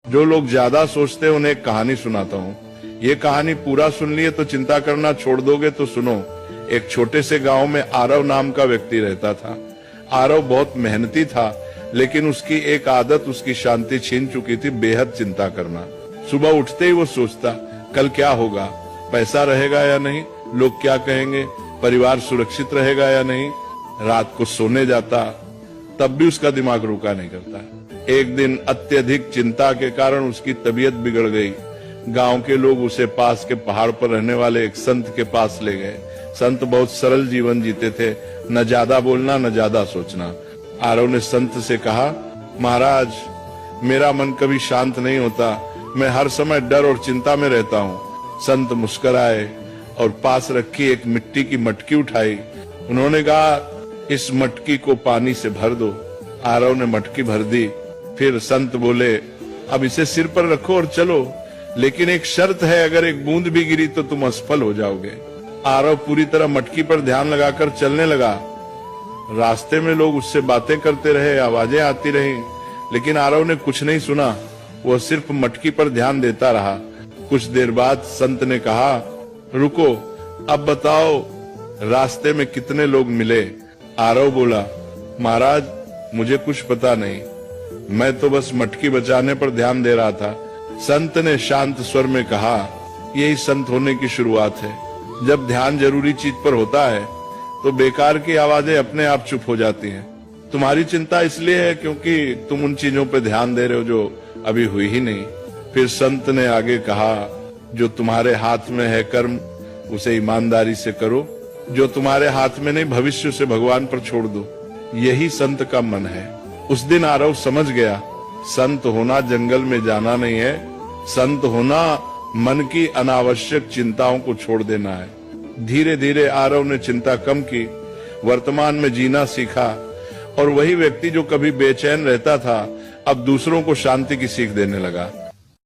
जो लोग ज्यादा सोचते हैं उन्हें एक कहानी सुनाता हूँ। ये कहानी पूरा सुन लिए तो चिंता करना छोड़ दोगे तो सुनो। एक छोटे से गांव में आरव नाम का व्यक्ति रहता था। आरव बहुत मेहनती था, लेकिन उसकी एक आदत उसकी शांति छीन चुकी थी, बेहद चिंता करना। सुबह उठते ही वो सोचता, कल क्या होगा, पैसा रहेगा या नहीं, लोग क्या कहेंगे, परिवार सुरक्षित रहेगा या नहीं। रात को सोने जाता, तब भी उसका दिमाग रुका नहीं करता। एक दिन अत्यधिक चिंता के कारण उसकी तबीयत बिगड़ गई। गांव के लोग उसे पास के पहाड़ पर रहने वाले एक संत के पास ले गए। संत बहुत सरल जीवन जीते थे, न ज्यादा बोलना न ज्यादा सोचना। आरव ने संत से कहा, महाराज, मेरा मन कभी शांत नहीं होता, मैं हर समय डर और चिंता में रहता हूँ। संत मुस्कुराए और पास रखी एक मिट्टी की मटकी उठाई। उन्होंने कहा, इस मटकी को पानी से भर दो। आरव ने मटकी भर दी। फिर संत बोले, अब इसे सिर पर रखो और चलो, लेकिन एक शर्त है, अगर एक बूंद भी गिरी तो तुम असफल हो जाओगे। आरव पूरी तरह मटकी पर ध्यान लगाकर चलने लगा। रास्ते में लोग उससे बातें करते रहे, आवाजें आती रहीं, लेकिन आरव ने कुछ नहीं सुना। वह सिर्फ मटकी पर ध्यान देता रहा। कुछ देर बाद संत ने कहा, रुको, अब बताओ रास्ते में कितने लोग मिले। आरव बोला, महाराज, मुझे कुछ पता नहीं, मैं तो बस मटकी बचाने पर ध्यान दे रहा था। संत ने शांत स्वर में कहा, यही संत होने की शुरुआत है। जब ध्यान जरूरी चीज पर होता है तो बेकार की आवाजें अपने आप चुप हो जाती हैं। तुम्हारी चिंता इसलिए है क्योंकि तुम उन चीजों पर ध्यान दे रहे हो जो अभी हुई ही नहीं। फिर संत ने आगे कहा, जो तुम्हारे हाथ में है कर्म, उसे ईमानदारी से करो। जो तुम्हारे हाथ में नहीं, भविष्य से भगवान पर छोड़ दो। यही संत का मन है। उस दिन आरव समझ गया, संत होना जंगल में जाना नहीं है, संत होना मन की अनावश्यक चिंताओं को छोड़ देना है। धीरे धीरे आरव ने चिंता कम की, वर्तमान में जीना सीखा, और वही व्यक्ति जो कभी बेचैन रहता था अब दूसरों को शांति की सीख देने लगा।